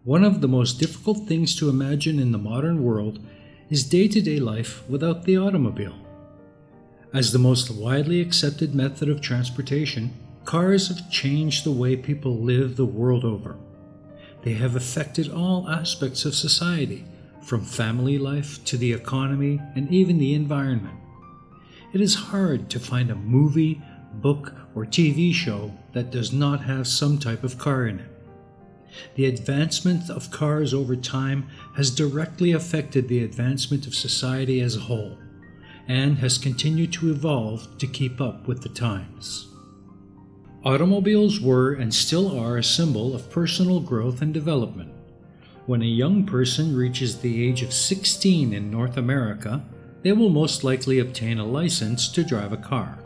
One of the most difficult things to imagine in the modern world is day-to-day life without the automobile. As the most widely accepted method of transportation, cars have changed the way people live the world over. They have affected all aspects of society, from family life to the economy and even the environment. It is hard to find a movie, book, or TV show that does not have some type of car in it. The advancement of cars over time has directly affected the advancement of society as a whole, and has continued to evolve to keep up with the times. Automobiles were and still are a symbol of personal growth and development. When a young person reaches the age of 16 in North America, they will most likely obtain a license to drive a car.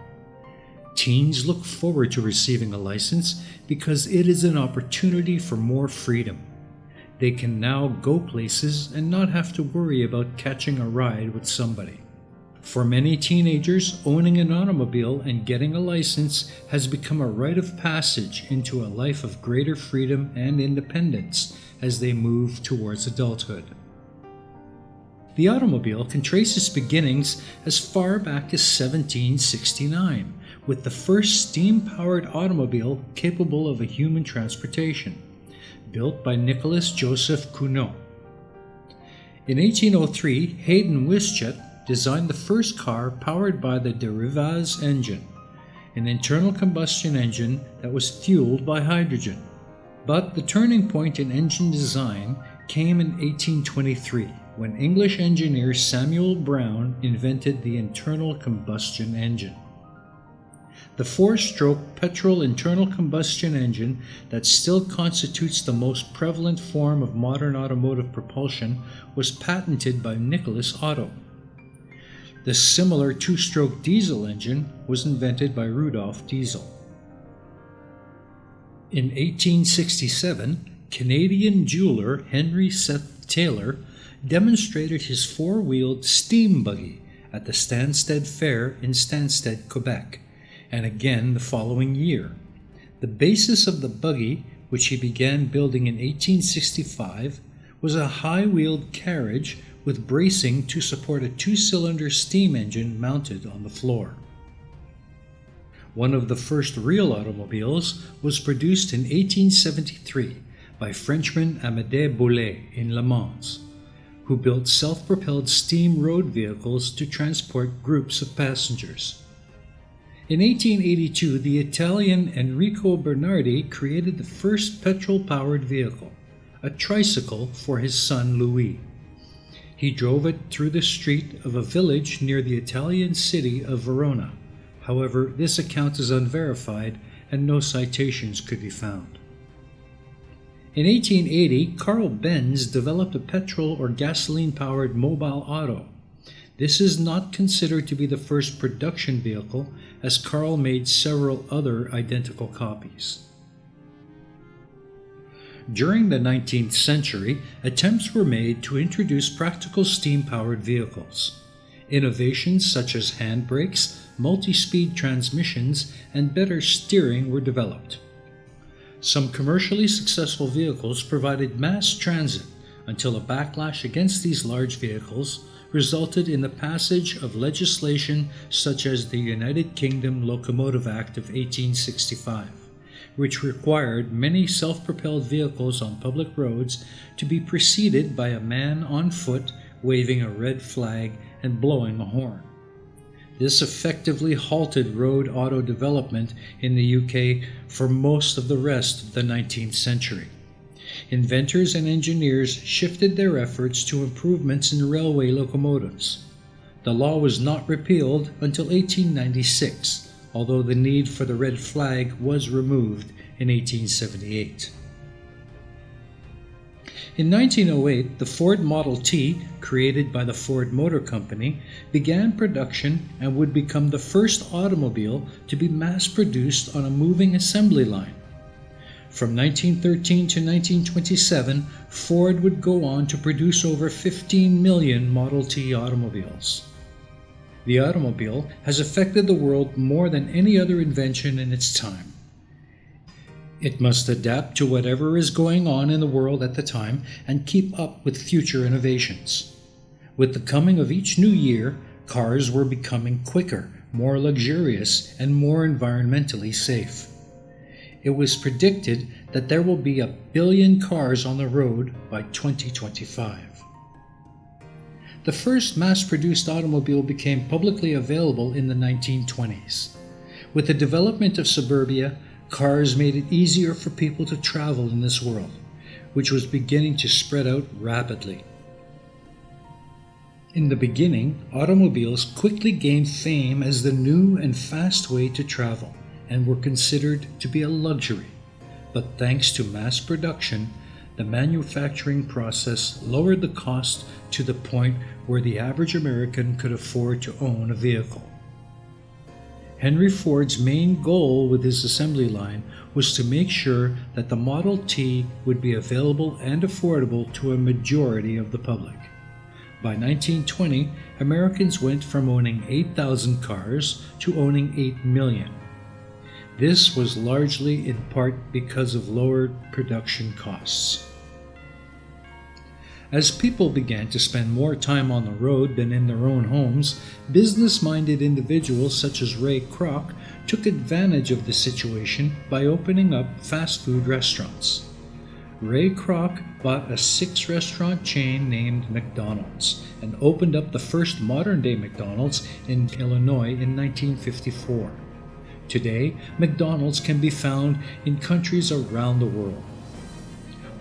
Teens look forward to receiving a license because it is an opportunity for more freedom. They can now go places and not have to worry about catching a ride with somebody. For many teenagers, owning an automobile and getting a license has become a rite of passage into a life of greater freedom and independence as they move towards adulthood. The automobile can trace its beginnings as far back as 1769, with the first steam-powered automobile capable of a human transportation, built by Nicholas Joseph Cugnot. In 1803, Hayden Westcott designed the first car powered by the WWII engine, an internal combustion engine that was fueled by hydrogen. But the turning point in engine design came in 1823, when English engineer Samuel Brown invented the internal combustion engine. The four-stroke petrol internal combustion engine that still constitutes the most prevalent form of modern automotive propulsion was patented by Nicholas Otto. The similar two-stroke diesel engine was invented by Rudolf Diesel. In 1867, Canadian jeweler Henry Seth Taylor demonstrated his four-wheeled steam buggy at the Stansted Fair in Stansted, Quebec, and again the following year. The basis of the buggy, which he began building in 1865, was a high-wheeled carriage with bracing to support a two-cylinder steam engine mounted on the floor. One of the first real automobiles was produced in 1873 by Frenchman Amédée Boulay in Le Mans, who built self-propelled steam road vehicles to transport groups of passengers. In 1882, the Italian Enrico Bernardi created the first petrol-powered vehicle, a tricycle for his son Louis. He drove it through the street of a village near the Italian city of Verona. However, this account is unverified and no citations could be found. In 1880, Carl Benz developed a petrol or gasoline-powered mobile auto. This is not considered to be the first production vehicle, as Carl made several other identical copies. During the 19th century, attempts were made to introduce practical steam-powered vehicles. Innovations such as handbrakes, multi-speed transmissions, and better steering were developed. Some commercially successful vehicles provided mass transit until a backlash against these large vehicles resulted in the passage of legislation such as the United Kingdom Locomotive Act of 1865, which required many self-propelled vehicles on public roads to be preceded by a man on foot waving a red flag and blowing a horn. This effectively halted road auto development in the UK for most of the rest of the 19th century. Inventors and engineers shifted their efforts to improvements in railway locomotives. The law was not repealed until 1896, although the need for the red flag was removed in 1878. In 1908, the Ford Model T, created by the Ford Motor Company, began production and would become the first automobile to be mass-produced on a moving assembly line. From 1913 to 1927, Ford would go on to produce over 15 million Model T automobiles. The automobile has affected the world more than any other invention in its time. It must adapt to whatever is going on in the world at the time and keep up with future innovations. With the coming of each new year, cars were becoming quicker, more luxurious, and more environmentally safe. It was predicted that there will be 1 billion cars on the road by 2025. The first mass-produced automobile became publicly available in the 1920s. With the development of suburbia, cars made it easier for people to travel in this world, which was beginning to spread out rapidly. In the beginning, automobiles quickly gained fame as the new and fast way to travel and were considered to be a luxury. But thanks to mass production, the manufacturing process lowered the cost to the point where the average American could afford to own a vehicle. Henry Ford's main goal with his assembly line was to make sure that the Model T would be available and affordable to a majority of the public. By 1920, Americans went from owning 8,000 cars to owning 8 million. This was largely in part because of lowered production costs. As people began to spend more time on the road than in their own homes, business-minded individuals such as Ray Kroc took advantage of the situation by opening up fast food restaurants. Ray Kroc bought a 6-restaurant chain named McDonald's and opened up the first modern-day McDonald's in Illinois in 1954. Today, McDonald's can be found in countries around the world.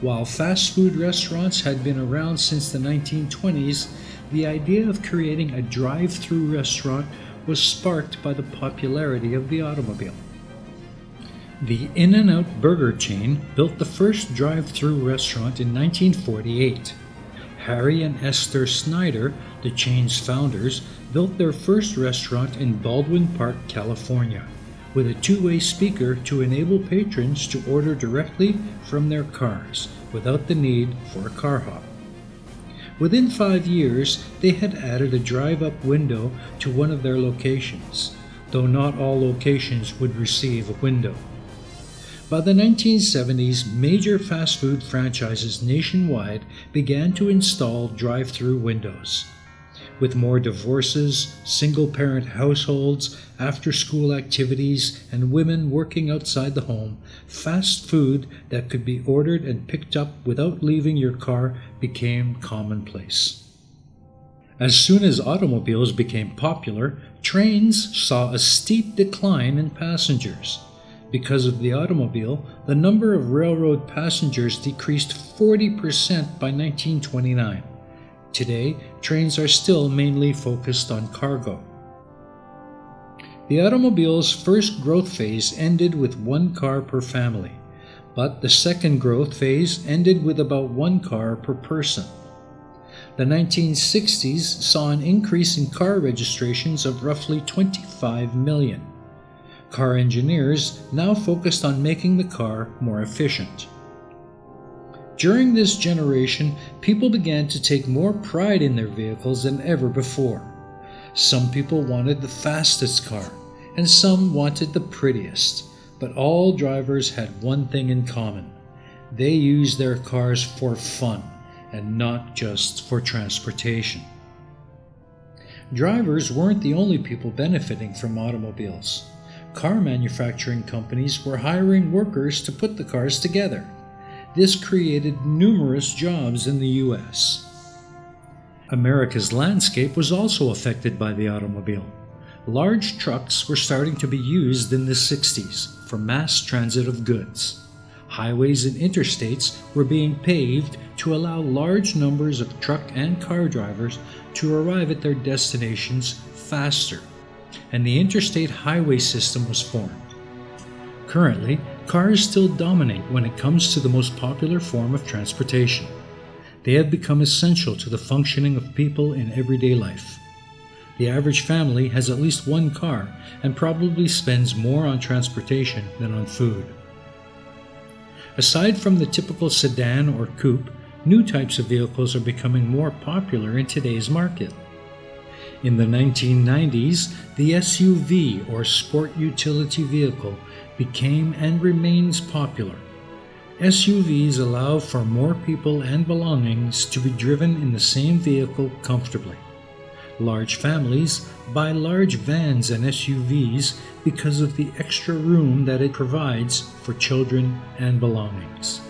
While fast food restaurants had been around since the 1920s, the idea of creating a drive-through restaurant was sparked by the popularity of the automobile. The In-N-Out burger chain built the first drive-through restaurant in 1948. Harry and Esther Snyder, the chain's founders, built their first restaurant in Baldwin Park, California, with a two-way speaker to enable patrons to order directly from their cars without the need for a car hop. Within 5 years, they had added a drive-up window to one of their locations, though not all locations would receive a window. By the 1970s, major fast food franchises nationwide began to install drive-through windows. With more divorces, single-parent households, after-school activities, and women working outside the home, fast food that could be ordered and picked up without leaving your car became commonplace. As soon as automobiles became popular, trains saw a steep decline in passengers. Because of the automobile, the number of railroad passengers decreased 40% by 1929. Today, trains are still mainly focused on cargo. The automobile's first growth phase ended with 1 car per family, but the second growth phase ended with about 1 car per person. The 1960s saw an increase in car registrations of roughly 25 million. Car engineers now focused on making the car more efficient. During this generation, people began to take more pride in their vehicles than ever before. Some people wanted the fastest car, and some wanted the prettiest, but all drivers had one thing in common. They used their cars for fun, and not just for transportation. Drivers weren't the only people benefiting from automobiles. Car manufacturing companies were hiring workers to put the cars together. This created numerous jobs in the U.S. America's landscape was also affected by the automobile. Large trucks were starting to be used in the 60s for mass transit of goods. Highways and interstates were being paved to allow large numbers of truck and car drivers to arrive at their destinations faster, and the interstate highway system was formed. Currently, cars still dominate when it comes to the most popular form of transportation. They have become essential to the functioning of people in everyday life. The average family has at least 1 car and probably spends more on transportation than on food. Aside from the typical sedan or coupe, new types of vehicles are becoming more popular in today's market. In the 1990s, the SUV or sport utility vehicle became and remains popular. SUVs allow for more people and belongings to be driven in the same vehicle comfortably. Large families buy large vans and SUVs because of the extra room that it provides for children and belongings.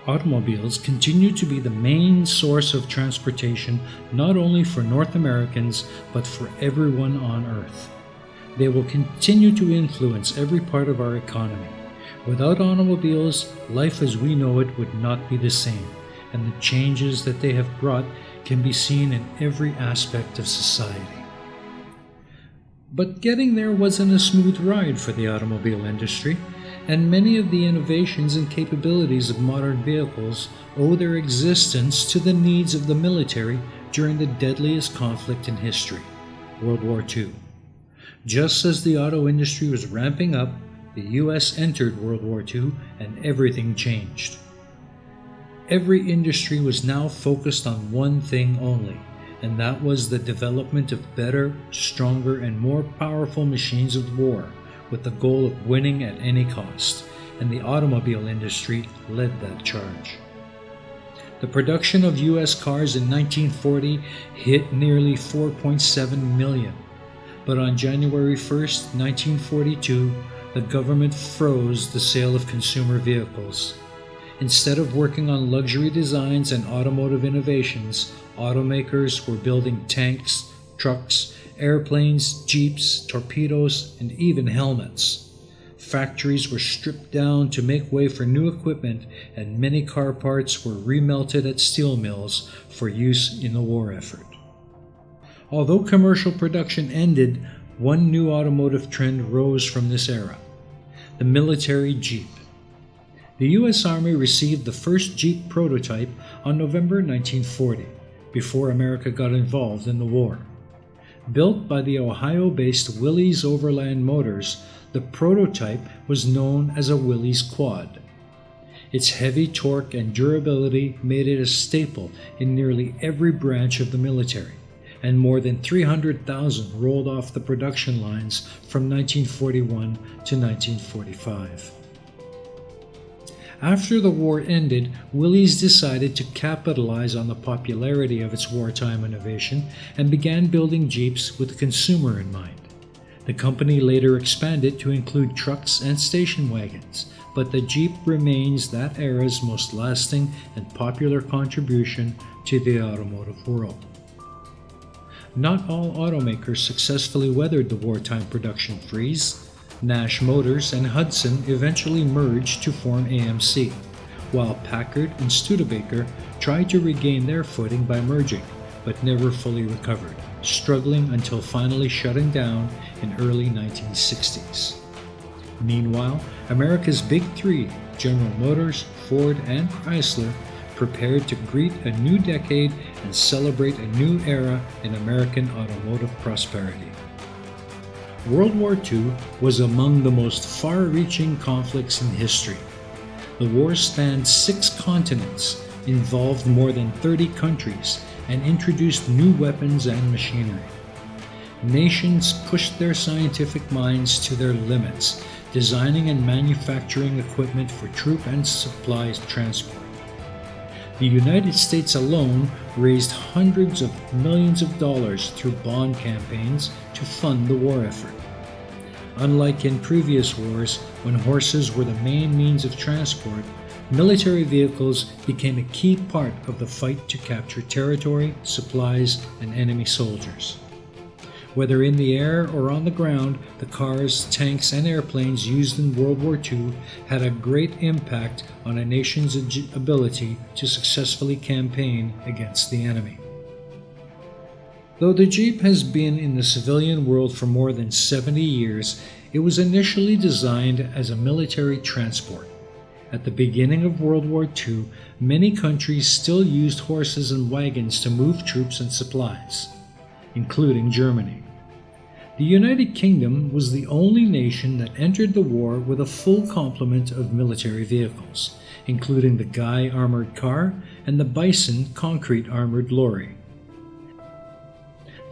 Automobiles continue to be the main source of transportation not only for North Americans but for everyone on Earth. They will continue to influence every part of our economy. Without automobiles, life as we know it would not be the same, and the changes that they have brought can be seen in every aspect of society. But getting there wasn't a smooth ride for the automobile industry, and many of the innovations and capabilities of modern vehicles owe their existence to the needs of the military during the deadliest conflict in history, World War II. Just as the auto industry was ramping up, the US entered World War II and everything changed. Every industry was now focused on one thing only, and that was the development of better, stronger, and more powerful machines of war, with the goal of winning at any cost, and the automobile industry led that charge. The production of US cars in 1940 hit nearly 4.7 million, but on January 1st, 1942, the government froze the sale of consumer vehicles. Instead of working on luxury designs and automotive innovations, automakers were building tanks, trucks, airplanes, jeeps, torpedoes, and even helmets. Factories were stripped down to make way for new equipment, and many car parts were remelted at steel mills for use in the war effort. Although commercial production ended, one new automotive trend rose from this era: the military Jeep. The U.S. Army received the first Jeep prototype on November 1940, before America got involved in the war. Built by the Ohio-based Willys Overland Motors, the prototype was known as a Willys Quad. Its heavy torque and durability made it a staple in nearly every branch of the military, and more than 300,000 rolled off the production lines from 1941 to 1945. After the war ended, Willys decided to capitalize on the popularity of its wartime innovation and began building Jeeps with the consumer in mind. The company later expanded to include trucks and station wagons, but the Jeep remains that era's most lasting and popular contribution to the automotive world. Not all automakers successfully weathered the wartime production freeze. Nash Motors and Hudson eventually merged to form AMC, while Packard and Studebaker tried to regain their footing by merging, but never fully recovered, struggling until finally shutting down in early 1960s. Meanwhile, America's Big Three, General Motors, Ford, and Chrysler, prepared to greet a new decade and celebrate a new era in American automotive prosperity. World War II was among the most far-reaching conflicts in history. The war spanned 6 continents, involved more than 30 countries, and introduced new weapons and machinery. Nations pushed their scientific minds to their limits, designing and manufacturing equipment for troop and supplies transport. The United States alone raised hundreds of millions of dollars through bond campaigns to fund the war effort. Unlike in previous wars, when horses were the main means of transport, military vehicles became a key part of the fight to capture territory, supplies, and enemy soldiers. Whether in the air or on the ground, the cars, tanks, and airplanes used in World War II had a great impact on a nation's ability to successfully campaign against the enemy. Though the Jeep has been in the civilian world for more than 70 years, it was initially designed as a military transport. At the beginning of World War II, many countries still used horses and wagons to move troops and supplies, including Germany. The United Kingdom was the only nation that entered the war with a full complement of military vehicles, including the Guy armored car and the Bison concrete armored lorry.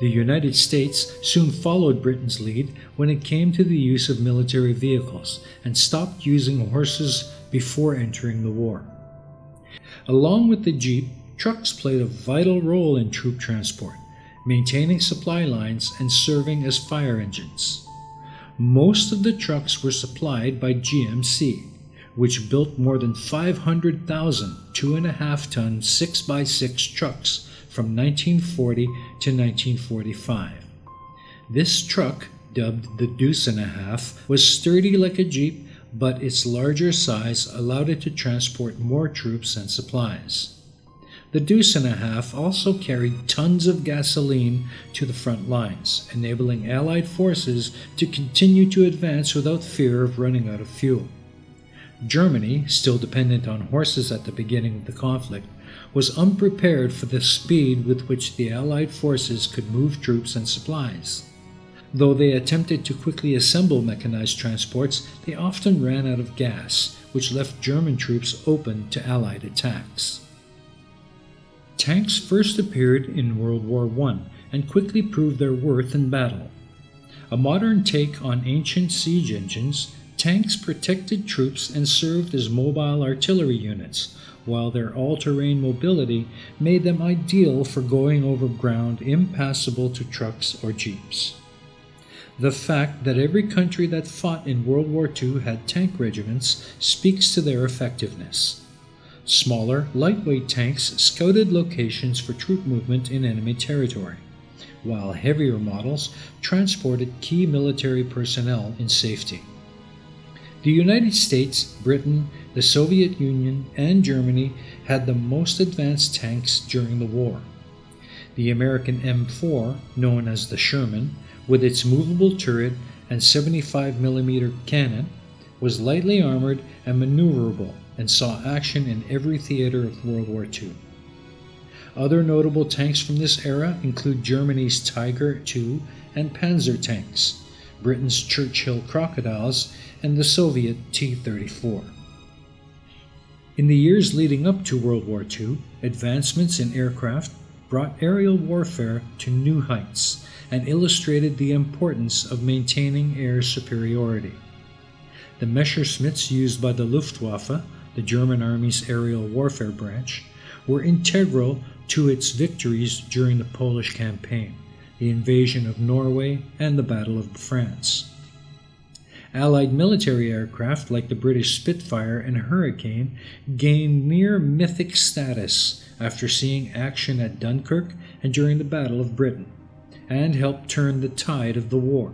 The United States soon followed Britain's lead when it came to the use of military vehicles and stopped using horses before entering the war. Along with the Jeep, trucks played a vital role in troop transport, maintaining supply lines and serving as fire engines. Most of the trucks were supplied by GMC, which built more than 500,000 2.5-ton 6x6 trucks from 1940 to 1945. This truck, dubbed the Deuce and a Half, was sturdy like a Jeep, but its larger size allowed it to transport more troops and supplies. The Deuce and a Half also carried tons of gasoline to the front lines, enabling Allied forces to continue to advance without fear of running out of fuel. Germany, still dependent on horses at the beginning of the conflict, was unprepared for the speed with which the Allied forces could move troops and supplies. Though they attempted to quickly assemble mechanized transports, they often ran out of gas, which left German troops open to Allied attacks. Tanks first appeared in World War I and quickly proved their worth in battle. A modern take on ancient siege engines, tanks protected troops and served as mobile artillery units, while their all-terrain mobility made them ideal for going over ground impassable to trucks or jeeps. The fact that every country that fought in World War II had tank regiments speaks to their effectiveness. Smaller, lightweight tanks scouted locations for troop movement in enemy territory, while heavier models transported key military personnel in safety. The United States, Britain, the Soviet Union, and Germany had the most advanced tanks during the war. The American M4, known as the Sherman, with its movable turret and 75mm cannon, was lightly armored and maneuverable and saw action in every theater of World War II. Other notable tanks from this era include Germany's Tiger II and Panzer tanks, Britain's Churchill Crocodiles, and the Soviet T-34. In the years leading up to World War II, advancements in aircraft brought aerial warfare to new heights and illustrated the importance of maintaining air superiority. The Messerschmitts used by the Luftwaffe, the German Army's aerial warfare branch, were integral to its victories during the Polish campaign, the invasion of Norway, and the Battle of France. Allied military aircraft like the British Spitfire and Hurricane gained near mythic status after seeing action at Dunkirk and during the Battle of Britain, and helped turn the tide of the war.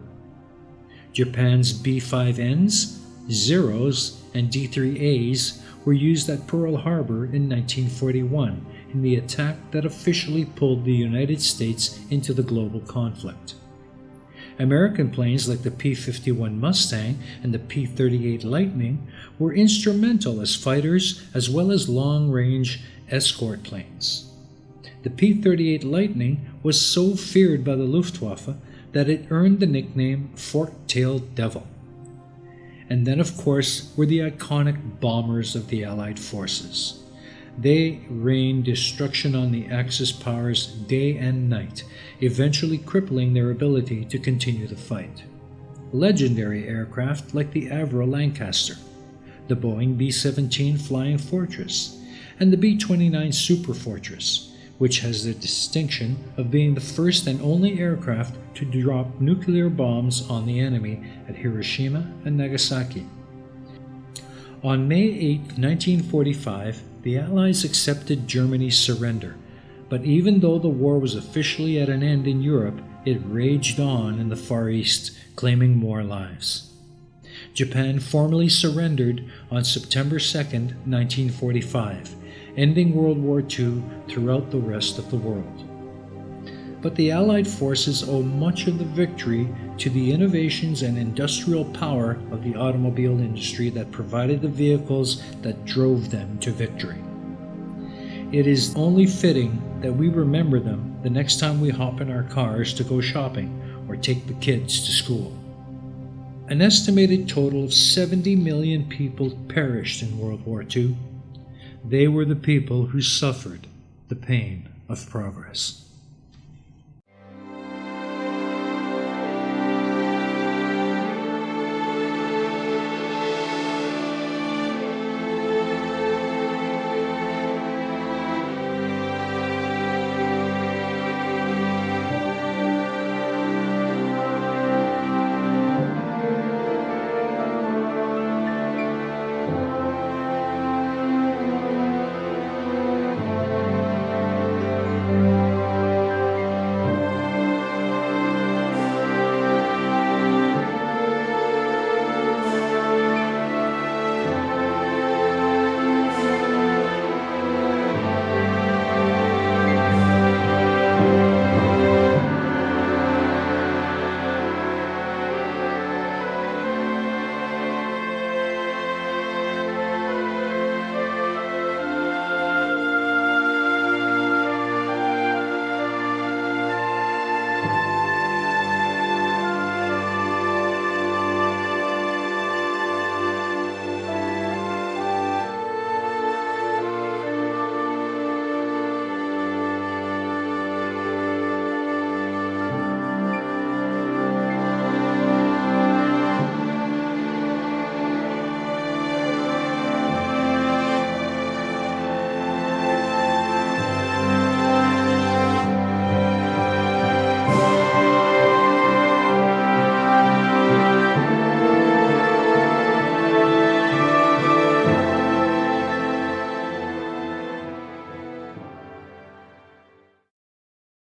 Japan's B-5Ns, Zeros, and D-3As were used at Pearl Harbor in 1941 in the attack that officially pulled the United States into the global conflict. American planes like the P-51 Mustang and the P-38 Lightning were instrumental as fighters as well as long-range escort planes. The P-38 Lightning was so feared by the Luftwaffe that it earned the nickname Fork-tailed Devil. And then, of course, were the iconic bombers of the Allied forces. They rained destruction on the Axis powers day and night, eventually crippling their ability to continue the fight. Legendary aircraft like the Avro Lancaster, the Boeing B-17 Flying Fortress, and the B-29 Super Fortress, which has the distinction of being the first and only aircraft to drop nuclear bombs on the enemy at Hiroshima and Nagasaki. On May 8, 1945, the Allies accepted Germany's surrender, but even though the war was officially at an end in Europe, it raged on in the Far East, claiming more lives. Japan formally surrendered on September 2, 1945, ending World War II throughout the rest of the world. But the Allied forces owe much of the victory to the innovations and industrial power of the automobile industry that provided the vehicles that drove them to victory. It is only fitting that we remember them the next time we hop in our cars to go shopping or take the kids to school. An estimated total of 70 million people perished in World War II. They were the people who suffered the pain of progress.